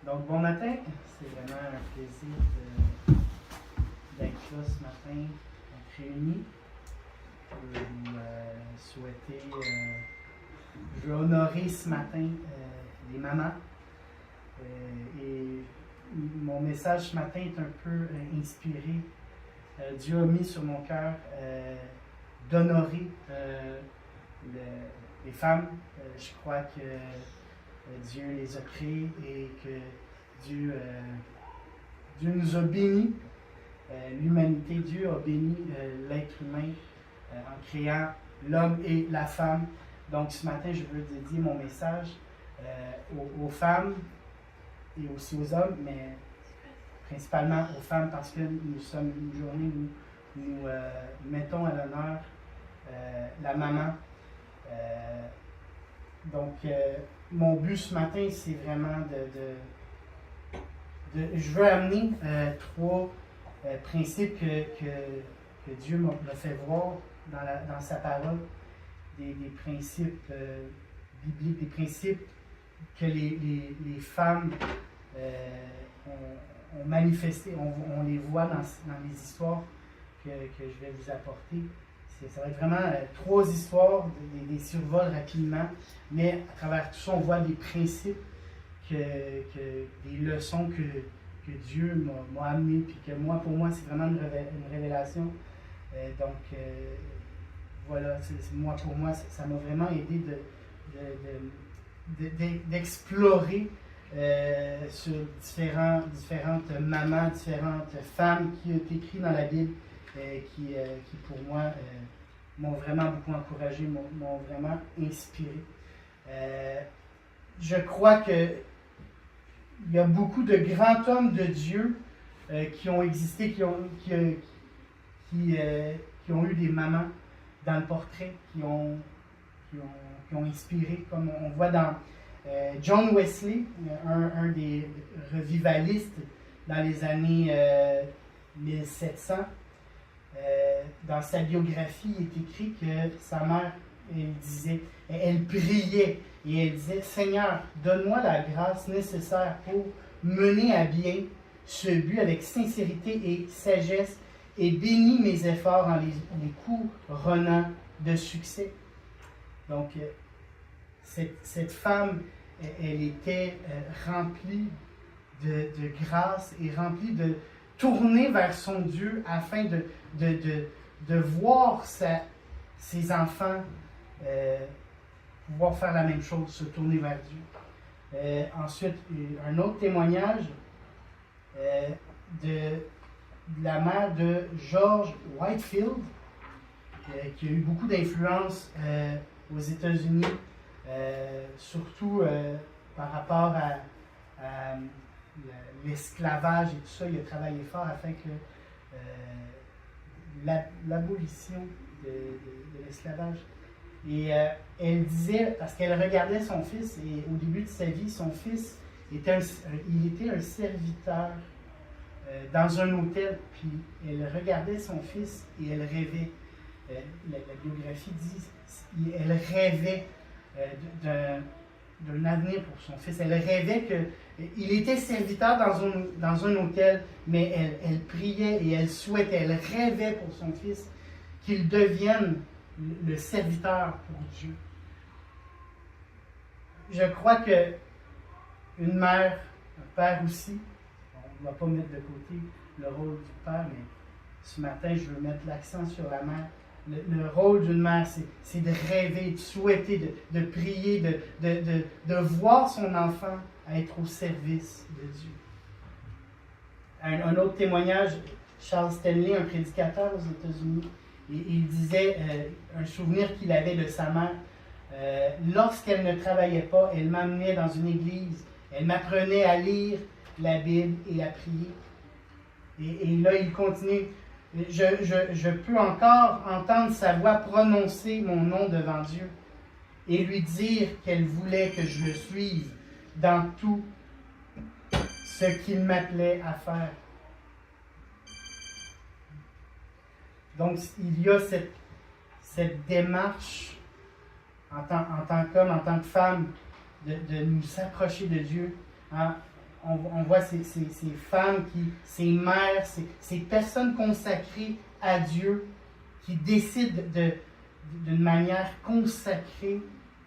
Donc, bon matin. C'est vraiment un plaisir d'être là ce matin, d'être réunis. Je veux vous souhaiter, je veux honorer ce matin les mamans. Et mon message ce matin est un peu inspiré. Dieu a mis sur mon cœur d'honorer les femmes. Je crois que Dieu les a créées et que Dieu nous a bénis. L'humanité, Dieu a béni l'être humain en créant l'homme et la femme. Donc ce matin, je veux dédier mon message aux femmes et aussi aux hommes, mais principalement aux femmes parce que nous sommes une journée où nous mettons à l'honneur la maman. Donc, mon but ce matin, c'est vraiment je veux amener trois principes que Dieu m'a fait voir dans sa parole, des principes bibliques, des principes que les femmes ont manifestés, on les voit dans les histoires que je vais vous apporter. Ça va être vraiment trois histoires, des survols rapidement, mais à travers tout ça, on voit des principes, des leçons que Dieu m'a amenées, puis que pour moi, c'est vraiment une révélation. Voilà, pour moi, ça m'a vraiment aidé d'explorer sur différentes mamans, différentes femmes qui ont été écrites dans la Bible, qui pour moi m'ont vraiment beaucoup encouragé, m'ont vraiment inspiré. Je crois qu'il y a beaucoup de grands hommes de Dieu qui ont existé, qui ont eu des mamans dans le portrait, qui ont inspiré, comme on voit dans John Wesley, un des revivalistes dans les années 1700. Dans sa biographie, il est écrit que sa mère, elle priait et elle disait: Seigneur, donne-moi la grâce nécessaire pour mener à bien ce but avec sincérité et sagesse et bénis mes efforts en les couronnant de succès. Donc, cette femme, elle était remplie de grâce et remplie de tourner vers son Dieu afin de voir ses enfants pouvoir faire la même chose, se tourner vers Dieu. Ensuite, un autre témoignage de la mère de George Whitefield, qui a eu beaucoup d'influence aux États-Unis, surtout par rapport à l'esclavage et tout ça. Il a travaillé fort afin que l'abolition de l'esclavage. Et elle disait, parce qu'elle regardait son fils, et au début de sa vie, son fils était un serviteur dans un hôtel, puis elle regardait son fils et elle rêvait. La biographie dit, elle rêvait d'un avenir pour son fils. Elle rêvait qu'il était serviteur dans un hôtel, mais elle priait et elle souhaitait, elle rêvait pour son fils qu'il devienne le serviteur pour Dieu. Je crois que une mère, un père aussi, on ne va pas mettre de côté le rôle du père, mais ce matin, je veux mettre l'accent sur la mère. Le rôle d'une mère, c'est de rêver, de souhaiter, de prier, de voir son enfant être au service de Dieu. Un autre témoignage, Charles Stanley, un prédicateur aux États-Unis, il disait un souvenir qu'il avait de sa mère. Lorsqu'elle ne travaillais pas, elle m'amenait dans une église, elle m'apprenait à lire la Bible et à prier. Et là, il continue. Je peux encore entendre sa voix prononcer mon nom devant Dieu et lui dire qu'elle voulait que je le suive dans tout ce qu'il m'appelait à faire. Donc, il y a cette démarche en tant qu'homme, en tant que femme, de nous approcher de Dieu. Hein? on voit ces femmes, ces mères, ces personnes consacrées à Dieu qui décident d'une manière consacrée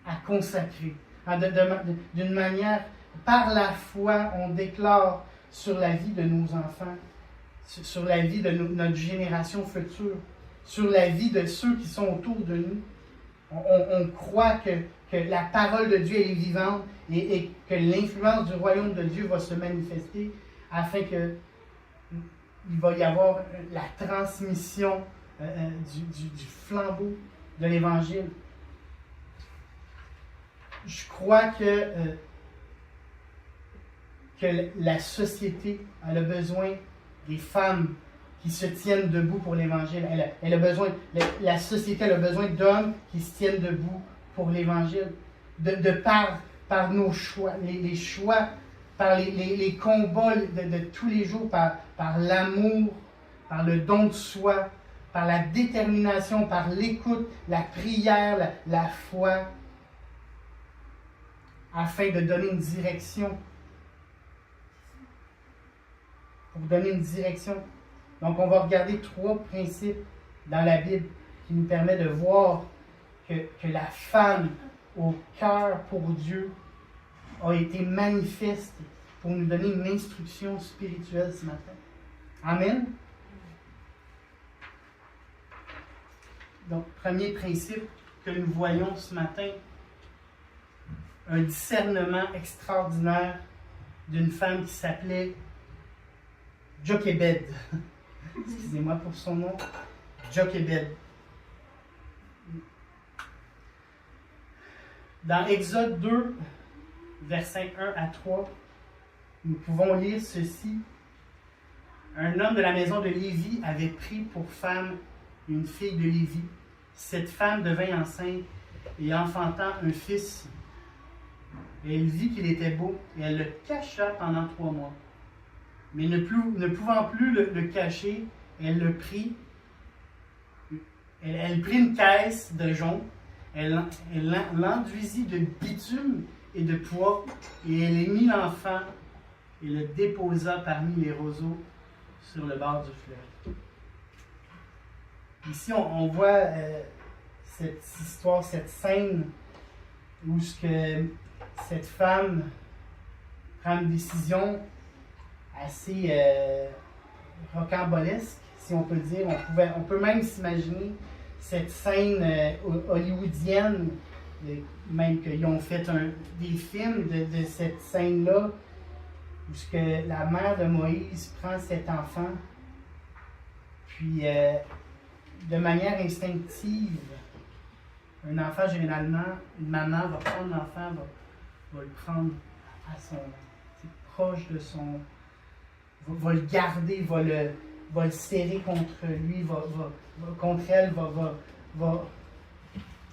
à consacrer. D'une manière, par la foi, on déclare sur la vie de nos enfants, sur la vie de notre génération future, sur la vie de ceux qui sont autour de nous. On croit que la parole de Dieu est vivante et que l'influence du royaume de Dieu va se manifester afin que il va y avoir la transmission du flambeau de l'Évangile. Je crois que la société elle a besoin des femmes qui se tiennent debout pour l'Évangile. Elle a besoin, la société elle a besoin d'hommes qui se tiennent debout pour l'Évangile. De par nos choix, les choix, par les combats de tous les jours, par l'amour, par le don de soi, par la détermination, par l'écoute, la prière, la foi, afin de donner une direction. Pour donner une direction. Donc, on va regarder 3 principes dans la Bible qui nous permettent de voir que la femme au cœur pour Dieu a été manifeste pour nous donner une instruction spirituelle ce matin. Amen. Donc, premier principe que nous voyons ce matin, un discernement extraordinaire d'une femme qui s'appelait Jochebed. Excusez-moi pour son nom. Jochebed. Dans Exode 2, versets 1 à 3, nous pouvons lire ceci. Un homme de la maison de Lévi avait pris pour femme une fille de Lévi. Cette femme devint enceinte et enfantant un fils. Et elle vit qu'il était beau et elle le cacha pendant 3 mois. Mais ne pouvant plus le cacher, elle le prit. Elle prit une caisse de jonc, elle l'enduisit de bitume et de pois, et elle y mit l'enfant et le déposa parmi les roseaux sur le bord du fleuve. Ici, on voit cette histoire, cette scène où cette femme prend une décision assez rocambolesque, si on peut dire. On peut même s'imaginer cette scène hollywoodienne, même qu'ils ont fait des films de cette scène-là, où la mère de Moïse prend cet enfant, puis de manière instinctive, un enfant généralement, une maman va prendre l'enfant, va le prendre à proche de son... va le garder, va le serrer contre lui, contre elle,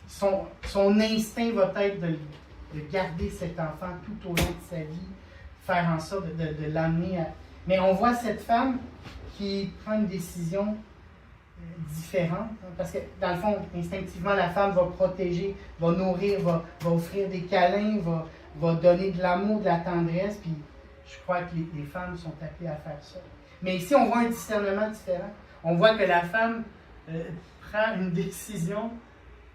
son instinct va être de garder cet enfant tout au long de sa vie, faire en sorte de l'amener à... Mais on voit cette femme qui prend une décision différente, parce que dans le fond, instinctivement, la femme va protéger, va nourrir, va offrir des câlins, va donner de l'amour, de la tendresse, puis je crois que les femmes sont appelées à faire ça. Mais ici, on voit un discernement différent. On voit que la femme prend une décision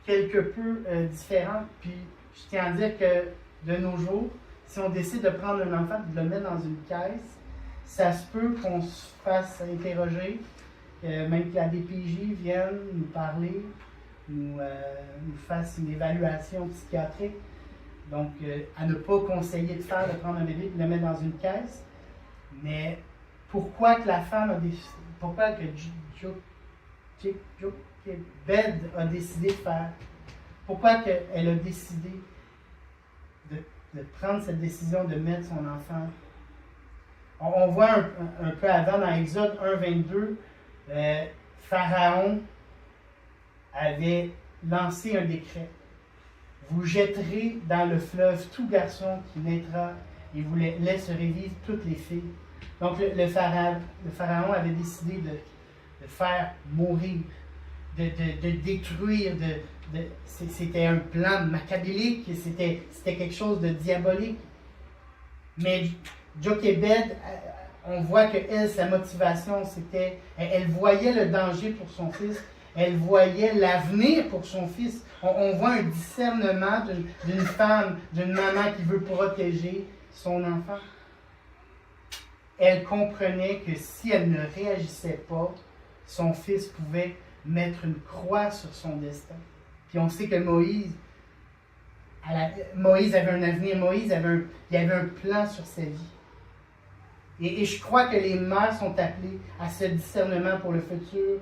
quelque peu différente. Puis, je tiens à dire que de nos jours, si on décide de prendre un enfant et de le mettre dans une caisse, ça se peut qu'on se fasse interroger, même que la DPJ vienne nous parler, nous fasse une évaluation psychiatrique. Donc, à ne pas conseiller de faire, de prendre un bébé et de le mettre dans une caisse. Mais pourquoi que la femme a décidé, pourquoi que Jochebed a décidé de faire, pourquoi qu'elle a décidé de prendre cette décision de mettre son enfant. On voit un peu avant dans Exode 1, 22, Pharaon avait lancé un décret. Vous jetterez dans le fleuve tout garçon qui naîtra et vous laisserez vivre toutes les filles. Donc le pharaon avait décidé de faire mourir, de détruire, c'était un plan machiavélique, c'était quelque chose de diabolique. Mais Jochebed, on voit que elle, sa motivation, c'était, elle voyait le danger pour son fils, elle voyait l'avenir pour son fils. On voit un discernement d'une femme, d'une maman qui veut protéger son enfant. Elle comprenait que si elle ne réagissait pas, son fils pouvait mettre une croix sur son destin. Puis on sait que Moïse avait un avenir, il avait un plan sur sa vie. Et je crois que les mères sont appelées à ce discernement pour le futur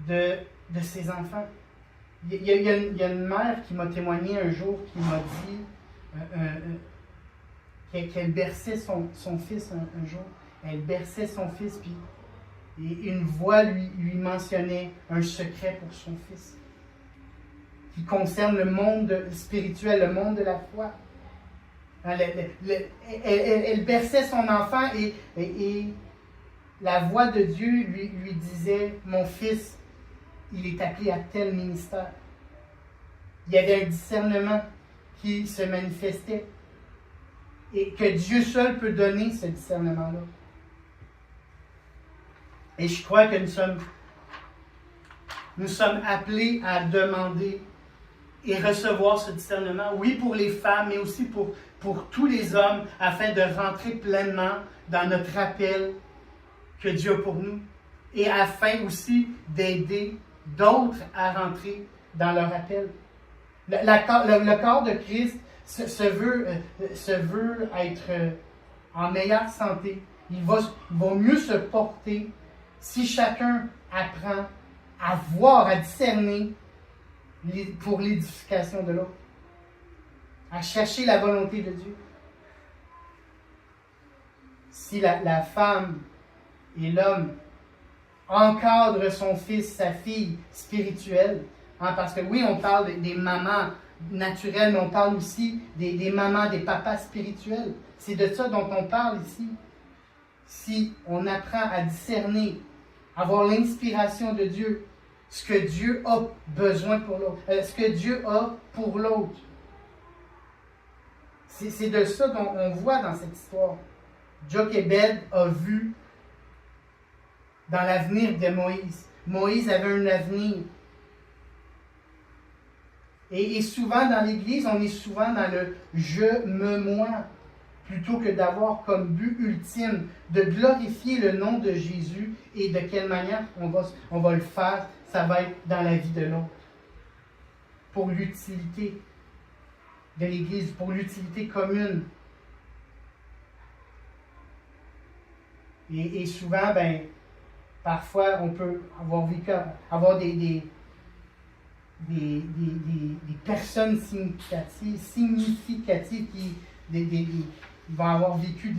de ses enfants. Il y a une mère qui m'a témoigné un jour, qui m'a dit qu'elle berçait son fils un jour. Elle berçait son fils, puis et une voix lui mentionnait un secret pour son fils, qui concerne le monde spirituel, le monde de la foi. Elle berçait son enfant et la voix de Dieu lui disait, mon fils, il est appelé à tel ministère. Il y avait un discernement qui se manifestait et que Dieu seul peut donner ce discernement-là. Et je crois que nous sommes appelés à demander et recevoir ce discernement, oui pour les femmes, mais aussi pour tous les hommes, afin de rentrer pleinement dans notre appel que Dieu a pour nous, et afin aussi d'aider d'autres à rentrer dans leur appel. Le corps de Christ se veut être en meilleure santé. Il va mieux se porter si chacun apprend à voir, à discerner pour l'édification de l'autre, à chercher la volonté de Dieu. Si la femme et l'homme encadrent son fils, sa fille spirituelle, parce que oui, on parle des mamans naturelles, mais on parle aussi des mamans, des papas spirituels. C'est de ça dont on parle ici. Si on apprend à discerner, avoir l'inspiration de Dieu, ce que Dieu a besoin pour l'autre, ce que Dieu a pour l'autre. C'est de ça qu'on voit dans cette histoire. Jochebed a vu dans l'avenir de Moïse. Moïse avait un avenir. Et souvent dans l'Église, on est souvent dans le « je me moi », plutôt que d'avoir comme but ultime de glorifier le nom de Jésus et de quelle manière on va le faire, ça va être dans la vie de l'autre. Pour l'utilité de l'Église, pour l'utilité commune. Et souvent, parfois, on peut avoir des personnes significatives qui vont avoir vécu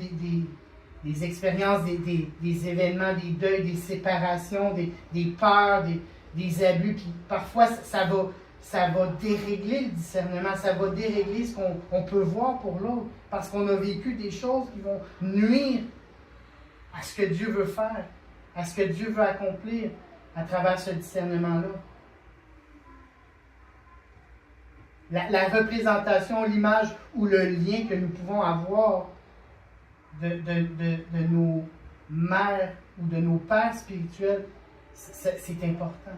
des expériences, des événements, des deuils, des séparations, des peurs, des abus. Puis parfois, ça va dérégler le discernement, ça va dérégler ce qu'on peut voir pour l'autre, parce qu'on a vécu des choses qui vont nuire à ce que Dieu veut faire, à ce que Dieu veut accomplir à travers ce discernement-là. La représentation, l'image ou le lien que nous pouvons avoir de nos mères ou de nos pères spirituels, c'est important.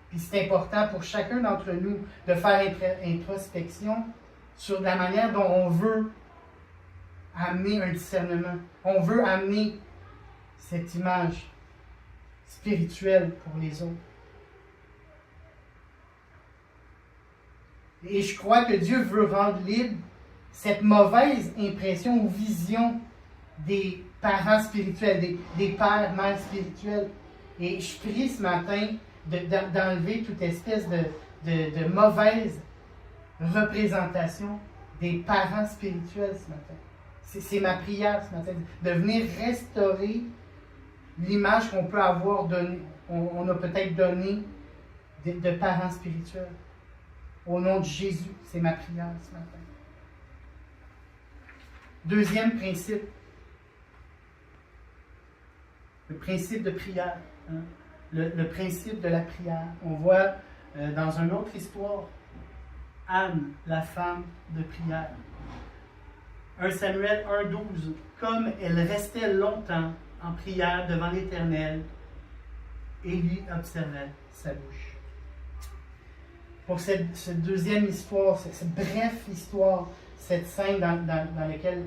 Puis c'est important pour chacun d'entre nous de faire introspection sur la manière dont on veut amener un discernement. On veut amener cette image spirituelle pour les autres. Et je crois que Dieu veut rendre libre cette mauvaise impression ou vision des parents spirituels, des pères, mères spirituels. Et je prie ce matin d'enlever toute espèce de mauvaise représentation des parents spirituels ce matin. C'est ma prière ce matin, de venir restaurer l'image qu'on peut avoir donnée, on a peut-être donné de parents spirituels. Au nom de Jésus, c'est ma prière ce matin. Deuxième principe, le principe de prière. Le principe de la prière. On voit dans une autre histoire, Anne, la femme de prière. 1 Samuel 1,12. Comme elle restait longtemps en prière devant l'Éternel, Élie observait sa bouche. Pour cette deuxième histoire, cette brève histoire, cette scène dans laquelle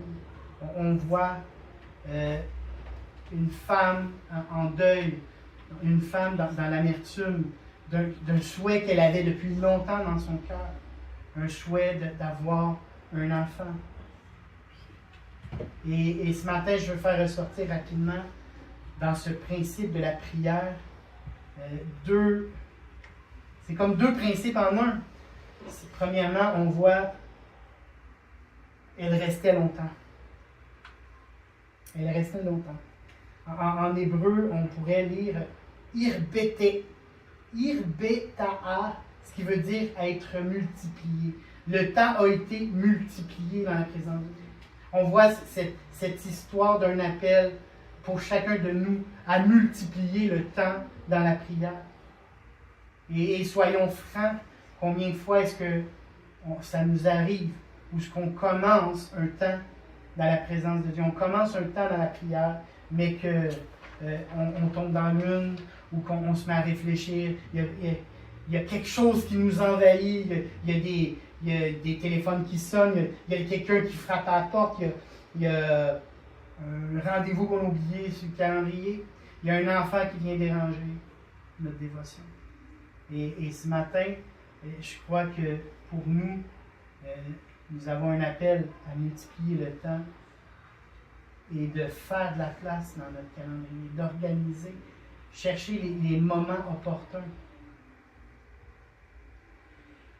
on voit une femme en deuil, une femme dans l'amertume d'un souhait qu'elle avait depuis longtemps dans son cœur, un souhait d'avoir un enfant. Et ce matin, je veux faire ressortir rapidement dans ce principe de la prière c'est comme deux principes en un. Premièrement, on voit elle restait longtemps. Elle restait longtemps. En hébreu, on pourrait lire irbete, irbeta'a, ce qui veut dire être multiplié. Le temps a été multiplié dans la présence de Dieu. On voit cette histoire d'un appel pour chacun de nous à multiplier le temps dans la prière. Et soyons francs, combien de fois est-ce que ça nous arrive, ou est-ce qu'on commence un temps dans la présence de Dieu, on commence un temps dans la prière, mais qu'on tombe dans l'une, ou qu'on se met à réfléchir, il y a quelque chose qui nous envahit, il y a des téléphones qui sonnent, il y a quelqu'un qui frappe à la porte, il y a un rendez-vous qu'on a oublié sur le calendrier, il y a un enfant qui vient déranger notre dévotion. Et ce matin, je crois que pour nous, nous avons un appel à multiplier le temps et de faire de la place dans notre calendrier, d'organiser, chercher les moments opportuns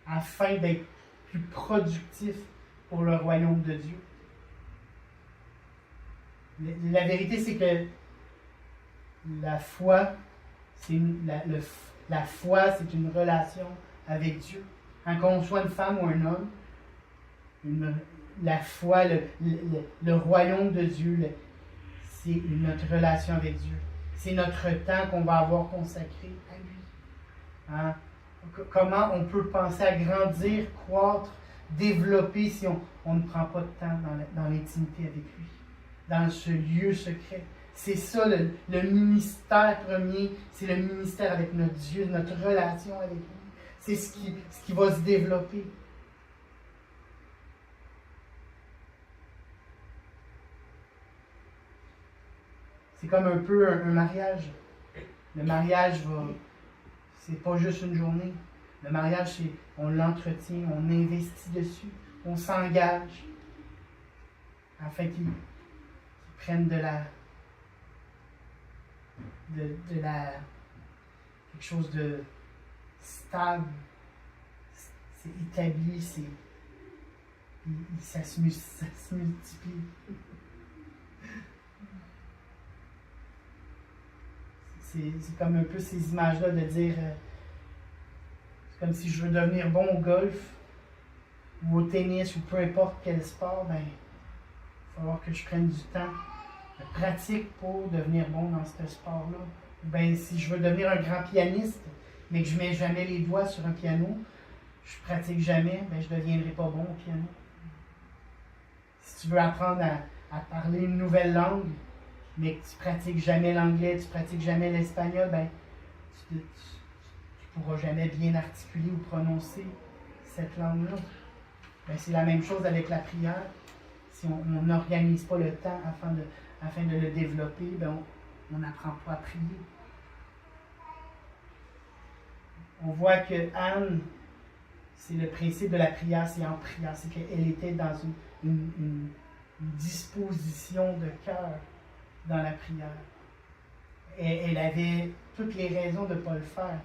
afin d'être plus productif pour le royaume de Dieu. La vérité, c'est que la foi, la foi, c'est une relation avec Dieu. Quand on soit une femme ou un homme, la foi, le royaume de Dieu, c'est notre relation avec Dieu. C'est notre temps qu'on va avoir consacré à lui. Hein? Comment on peut penser à grandir, croître, développer si on ne prend pas de temps dans l'intimité avec lui, dans ce lieu secret. C'est ça le ministère premier, c'est le ministère avec notre Dieu, notre relation avec lui. C'est ce qui va se développer. C'est comme un peu un mariage. Le mariage c'est pas juste une journée. Le mariage, c'est on l'entretient, on investit dessus, on s'engage afin qu'il prenne quelque chose de stable, c'est établi, ça se multiplie. C'est comme un peu ces images-là de dire, c'est comme si je veux devenir bon au golf, ou au tennis, ou peu importe quel sport, ben, il va falloir que je prenne du temps de pratique pour devenir bon dans ce sport-là. Ben, si je veux devenir un grand pianiste, mais que je ne mets jamais les doigts sur un piano, je ne pratique jamais, ben, je ne deviendrai pas bon au piano. Si tu veux apprendre à parler une nouvelle langue, mais que tu ne pratiques jamais l'anglais, tu ne pratiques jamais l'espagnol, ben, tu ne pourras jamais bien articuler ou prononcer cette langue-là. Ben, c'est la même chose avec la prière. Si on n'organise pas le temps afin de le développer, ben, on n'apprend pas à prier. On voit que Anne, c'est le principe de la prière, c'est en prière. C'est qu'elle était dans une disposition de cœur dans la prière. Et elle avait toutes les raisons de ne pas le faire.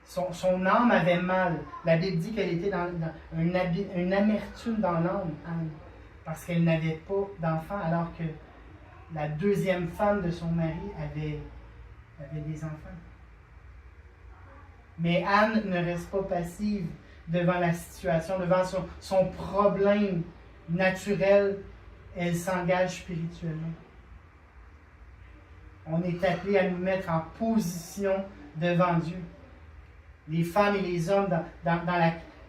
Son âme avait mal. La Bible dit qu'elle était dans une amertume dans l'âme, Anne, parce qu'elle n'avait pas d'enfant, alors que la deuxième femme de son mari avait des enfants. Mais Anne ne reste pas passive devant la situation, devant son problème naturel. Elle s'engage spirituellement. On est appelé à nous mettre en position devant Dieu. Les femmes et les hommes,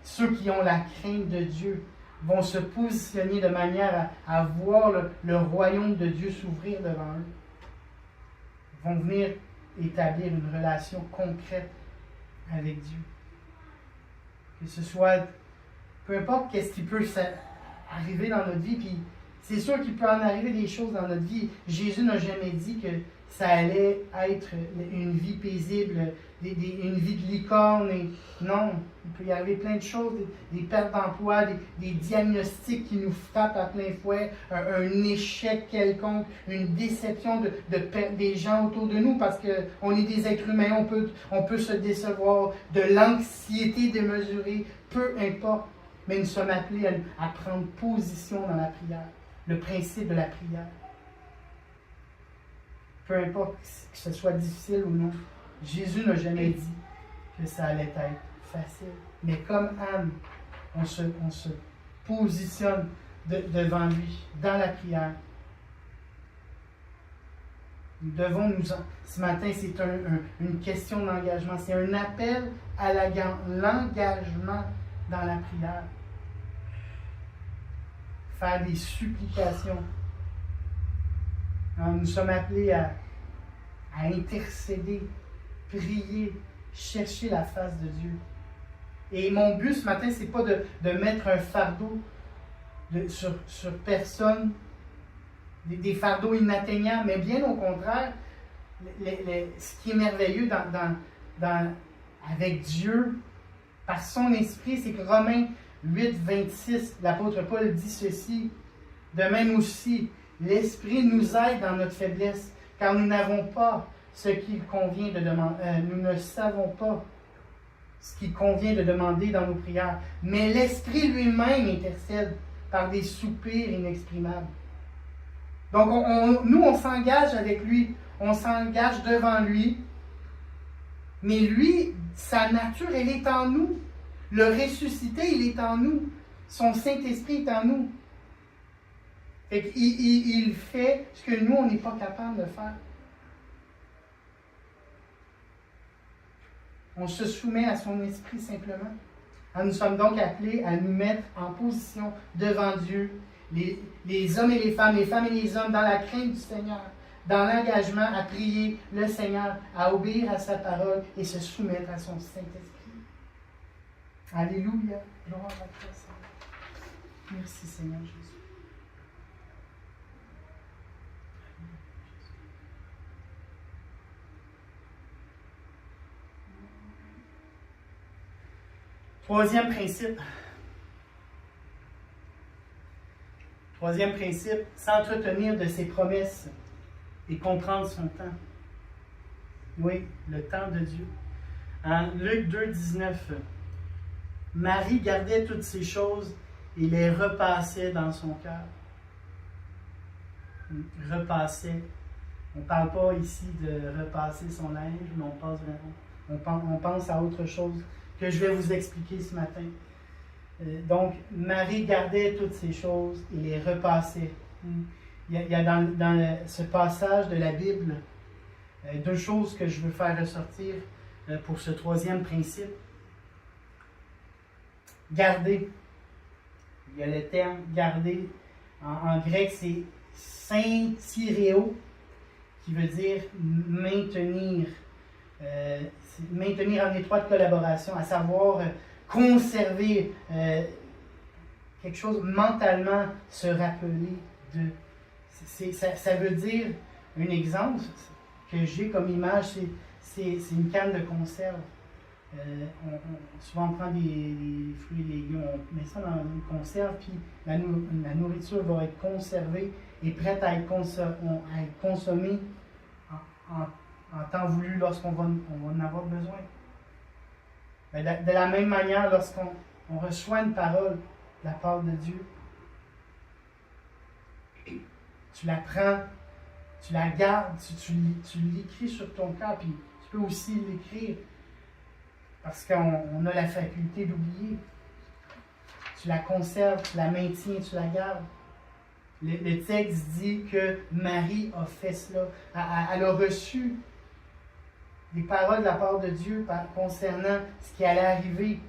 ceux qui ont la crainte de Dieu, vont se positionner de manière à voir le royaume de Dieu s'ouvrir devant eux. Ils vont venir établir une relation concrète avec Dieu. Que ce soit, peu importe qu'est-ce qui peut arriver dans notre vie, puis c'est sûr qu'il peut en arriver des choses dans notre vie. Jésus n'a jamais dit que ça allait être une vie paisible, une vie de licorne. Non, il peut y arriver plein de choses, des pertes d'emploi, des diagnostics qui nous frappent à plein fouet, un échec quelconque, une déception des gens autour de nous, parce qu'on est des êtres humains, on peut se décevoir, de l'anxiété démesurée, peu importe. Mais nous sommes appelés à prendre position dans la prière, le principe de la prière. Peu importe que ce soit difficile ou non, Jésus n'a jamais dit que ça allait être facile. Mais comme Anne, on se positionne devant lui, dans la prière. Nous devons ce matin, c'est une question d'engagement. C'est un appel à l'engagement dans la prière. Faire des supplications. Nous sommes appelés à intercéder, prier, chercher la face de Dieu. Et mon but ce matin, ce n'est pas de mettre un fardeau sur personne, des fardeaux inatteignables, mais bien au contraire, ce qui est merveilleux avec Dieu, par son esprit, c'est que Romains 8, 26, l'apôtre Paul dit ceci: de même aussi, l'Esprit nous aide dans notre faiblesse, car nous n'avons pas ce qu'il convient de demander. Nous ne savons pas ce qu'il convient de demander dans nos prières, mais l'Esprit lui-même intercède par des soupirs inexprimables. Donc, nous, on s'engage avec lui, on s'engage devant lui, mais lui, sa nature, elle est en nous. Le ressuscité, il est en nous. Son Saint-Esprit est en nous. Fait qu'il fait ce que nous, on n'est pas capable de faire. On se soumet à son esprit simplement. Nous sommes donc appelés à nous mettre en position devant Dieu, les hommes et les femmes et les hommes, dans la crainte du Seigneur, dans l'engagement à prier le Seigneur, à obéir à sa parole et se soumettre à son Saint-Esprit. Alléluia. Gloire à toi, Seigneur. Merci, Seigneur Jésus. Troisième principe. Troisième principe, s'entretenir de ses promesses et comprendre son temps. Oui, le temps de Dieu. En Luc 2, 19, Marie gardait toutes ces choses et les repassait dans son cœur. Repassait. On ne parle pas ici de repasser son linge, mais on pense à autre chose que je vais vous expliquer ce matin. Donc, Marie gardait toutes ces choses et les repassait. Il y a dans ce passage de la Bible deux choses que je veux faire ressortir pour ce troisième principe. Garder. Il y a le terme garder. En grec, c'est syntyréo, qui veut dire maintenir. Maintenir en étroite collaboration, à savoir conserver quelque chose, mentalement se rappeler de. Ça veut dire, un exemple que j'ai comme image, c'est une canne de conserve. Souvent on prend des fruits et légumes, on met ça dans une conserve, puis la nourriture va être conservée et prête à être consommée en temps voulu lorsqu'on va en avoir besoin. Mais de la même manière, lorsqu'on reçoit une parole de la part de Dieu, tu la prends, tu la gardes, tu l'écris sur ton cœur, puis tu peux aussi l'écrire parce qu'on a la faculté d'oublier. Tu la conserves, tu la maintiens, tu la gardes. Le texte dit que Marie a fait cela. Elle a reçu des paroles de la part de Dieu concernant ce qui allait arriver.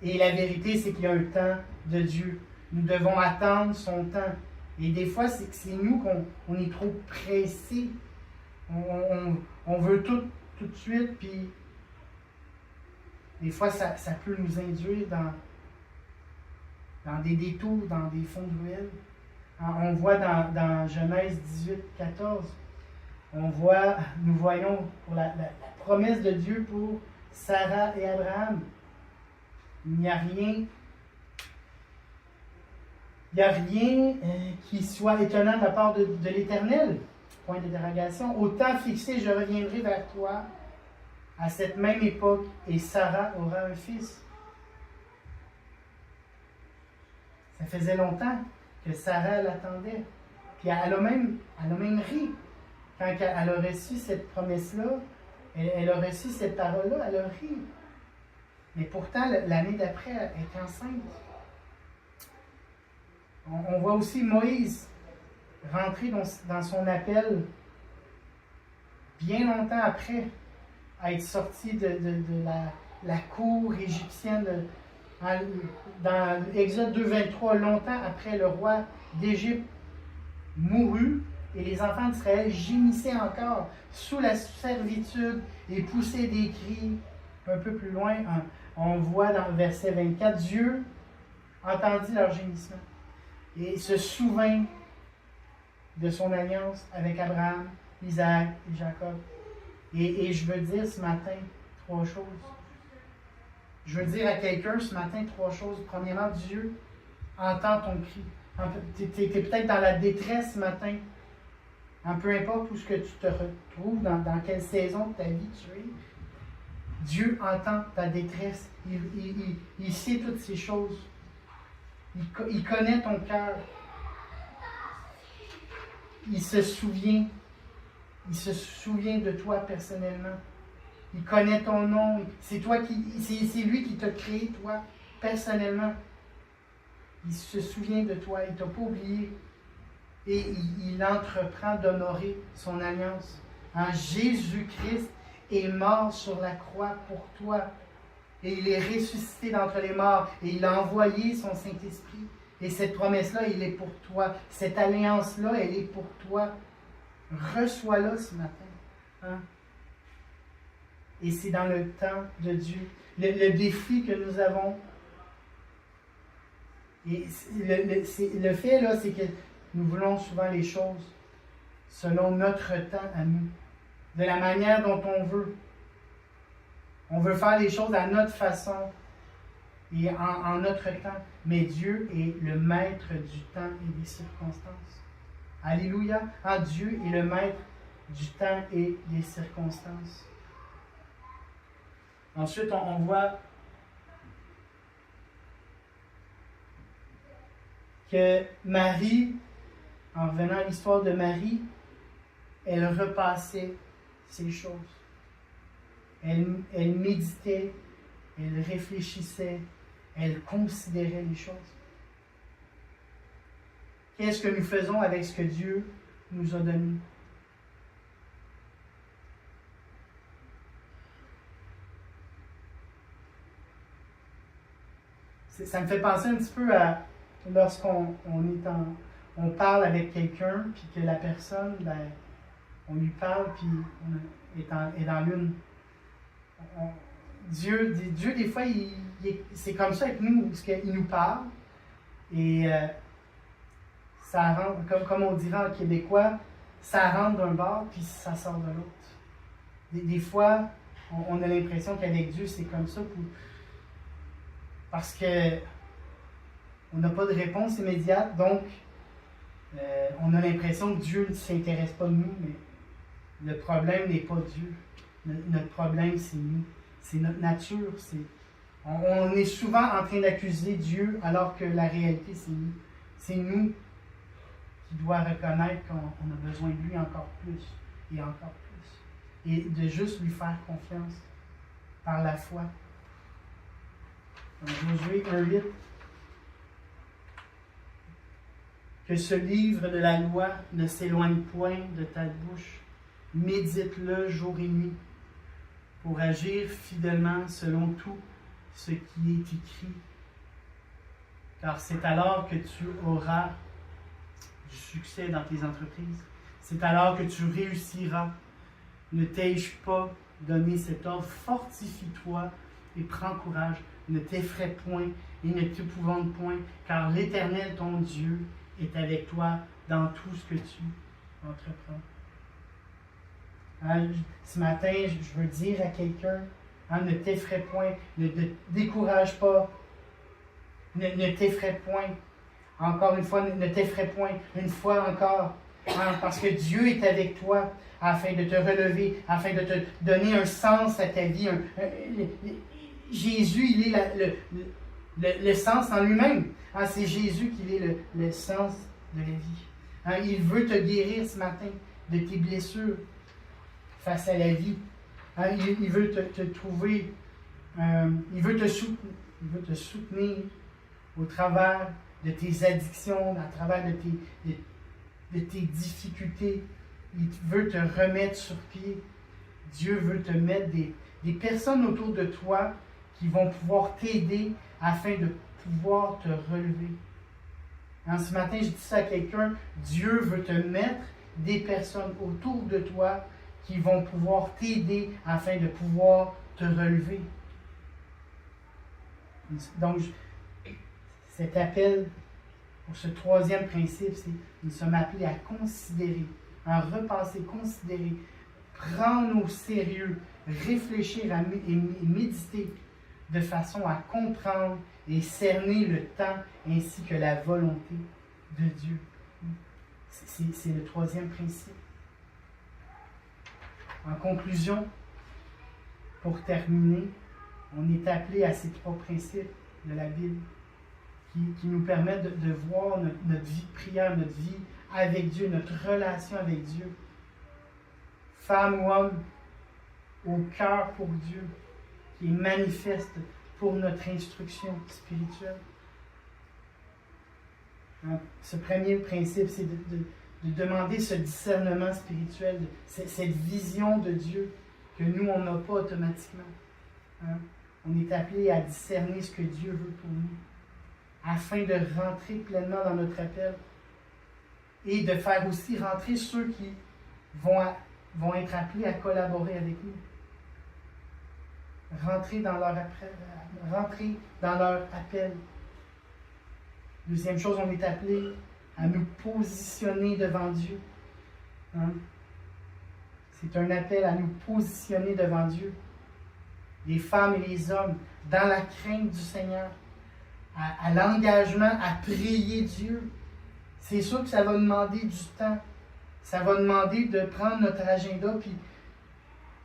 Et la vérité, c'est qu'il y a un temps de Dieu. Nous devons attendre son temps. Et des fois, c'est que c'est nous qu'on est trop pressés. On veut tout de suite, puis des fois, ça peut nous induire dans des détours, dans des fonds de ruelle. On voit dans Genèse 18, 14, nous voyons pour la promesse de Dieu pour Sarah et Abraham. Il n'y a rien qui soit étonnant de la part de l'Éternel. Point d'interrogation. Au temps fixé, je reviendrai vers toi à cette même époque et Sarah aura un fils. Ça faisait longtemps que Sarah l'attendait. Puis elle a même ri. Quand elle a reçu cette promesse-là, elle a reçu cette parole-là, elle a ri. Mais pourtant, l'année d'après, elle est enceinte. On voit aussi Moïse rentrer dans son appel bien longtemps après être sorti de la cour égyptienne. Dans Exode 2,23, longtemps après le roi d'Égypte mourut, et les enfants d'Israël gémissaient encore sous la servitude et poussaient des cris. Un peu plus loin, on voit dans le verset 24, Dieu entendit leur gémissement et se souvint de son alliance avec Abraham, Isaac et Jacob. Et je veux dire ce matin 3 choses. Je veux dire à quelqu'un ce matin 3 choses. Premièrement, Dieu entend ton cri. Tu es peut-être dans la détresse ce matin. Peu importe où ce que tu te retrouves, dans quelle saison de ta vie tu es. Dieu entend ta détresse. Il sait toutes ces choses. Il connaît ton cœur. Il se souvient de toi personnellement. Il connaît ton nom. C'est lui qui t'a créé, toi, personnellement. Il se souvient de toi. Il ne t'a pas oublié. Et il entreprend d'honorer son alliance. Jésus-Christ est mort sur la croix pour toi. Et il est ressuscité d'entre les morts. Et il a envoyé son Saint-Esprit. Et cette promesse-là, elle est pour toi. Cette alliance-là, elle est pour toi. Reçois-la ce matin. Et c'est dans le temps de Dieu. Le défi que nous avons, et le fait, là, c'est que nous voulons souvent les choses selon notre temps à nous, de la manière dont on veut. On veut faire les choses à notre façon et en notre temps. Mais Dieu est le maître du temps et des circonstances. Alléluia! Dieu est le maître du temps et des circonstances. Ensuite, on voit que Marie, en revenant à l'histoire de Marie, elle repassait ces choses. Elle méditait, elle réfléchissait, elle considérait les choses. Qu'est-ce que nous faisons avec ce que Dieu nous a donné? Ça me fait penser un petit peu à lorsqu'on parle avec quelqu'un, puis que la personne, on lui parle, puis on est dans l'une. Dieu, des fois, c'est comme ça avec nous, parce qu'il nous parle, et ça rentre, comme on dirait en québécois, ça rentre d'un bord, puis ça sort de l'autre. Des fois, on a l'impression qu'avec Dieu, c'est comme ça, parce que on n'a pas de réponse immédiate, donc on a l'impression que Dieu ne s'intéresse pas de nous, mais le problème n'est pas Dieu. Notre problème, c'est nous. C'est notre nature. On est souvent en train d'accuser Dieu, alors que la réalité, c'est nous. C'est nous qui doit reconnaître qu'on a besoin de lui encore plus et encore plus. Et de juste lui faire confiance par la foi. Josué 1:8. Que ce livre de la loi ne s'éloigne point de ta bouche. Médite-le jour et nuit pour agir fidèlement selon tout ce qui est écrit. Car c'est alors que tu auras du succès dans tes entreprises. C'est alors que tu réussiras. Ne t'ai-je pas donné cet ordre? Fortifie-toi et prends courage. Ne t'effraie point et ne t'épouvante point, car l'Éternel, ton Dieu, est avec toi dans tout ce que tu entreprends. Hein, ce matin, je veux dire à quelqu'un, hein, ne t'effraie point, ne te décourage pas, ne t'effraie point. Encore une fois, ne t'effraie point, une fois encore, hein, parce que Dieu est avec toi afin de te relever, afin de te donner un sens à ta vie. Jésus, il est le sens en lui-même. Hein, c'est Jésus qui est le sens de la vie. Hein, il veut te guérir ce matin de tes blessures face à la vie. Hein, il veut te trouver, il veut te soutenir au travers de tes addictions, à travers de tes difficultés. Il veut te remettre sur pied. Dieu veut te mettre des personnes autour de toi qui vont pouvoir t'aider afin de pouvoir te relever. Hein, ce matin, je dis ça à quelqu'un, Dieu veut te mettre des personnes autour de toi qui vont pouvoir t'aider afin de pouvoir te relever. Donc, cet appel pour ce troisième principe, c'est nous sommes appelés à considérer, à repenser, considérer, prendre au sérieux, réfléchir et méditer de façon à comprendre et cerner le temps ainsi que la volonté de Dieu. C'est le troisième principe. En conclusion, pour terminer, on est appelé à ces trois principes de la Bible qui nous permettent de voir notre vie de prière, notre vie avec Dieu, notre relation avec Dieu. Femme ou homme, au cœur pour Dieu, qui est manifeste pour notre instruction spirituelle. Ce premier principe, c'est de demander ce discernement spirituel, cette vision de Dieu que nous, on n'a pas automatiquement. Hein? On est appelé à discerner ce que Dieu veut pour nous, afin de rentrer pleinement dans notre appel et de faire aussi rentrer ceux qui vont être appelés à collaborer avec nous. Rentrer dans leur appel. Deuxième chose, on est appelé à nous positionner devant Dieu. Hein? C'est un appel à nous positionner devant Dieu. Les femmes et les hommes, dans la crainte du Seigneur, à l'engagement à prier Dieu. C'est sûr que ça va demander du temps. Ça va demander de prendre notre agenda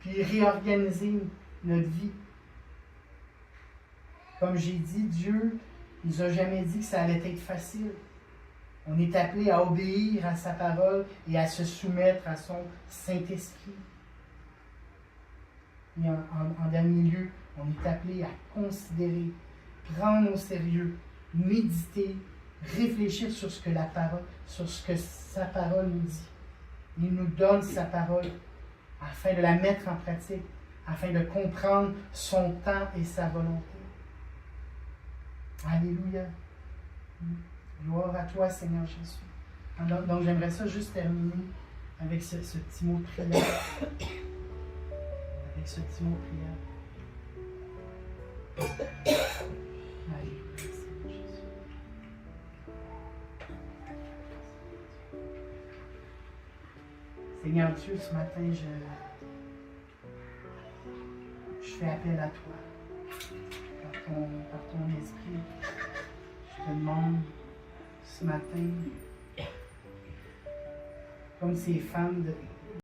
puis réorganiser notre vie. Comme j'ai dit, Dieu ne nous a jamais dit que ça allait être facile. On est appelé à obéir à sa parole et à se soumettre à son Saint-Esprit. Et en dernier lieu, on est appelé à considérer, prendre au sérieux, méditer, réfléchir sur ce que sa parole nous dit. Il nous donne sa parole afin de la mettre en pratique, afin de comprendre son temps et sa volonté. Alléluia. Gloire à toi, Seigneur Jésus. Donc j'aimerais ça juste terminer avec ce petit mot de prière. Avec ce petit mot de prière. Alléluia, Seigneur Jésus. Seigneur Dieu, ce matin, je fais appel à toi. Par ton esprit, je te demande ce matin, comme ces femmes,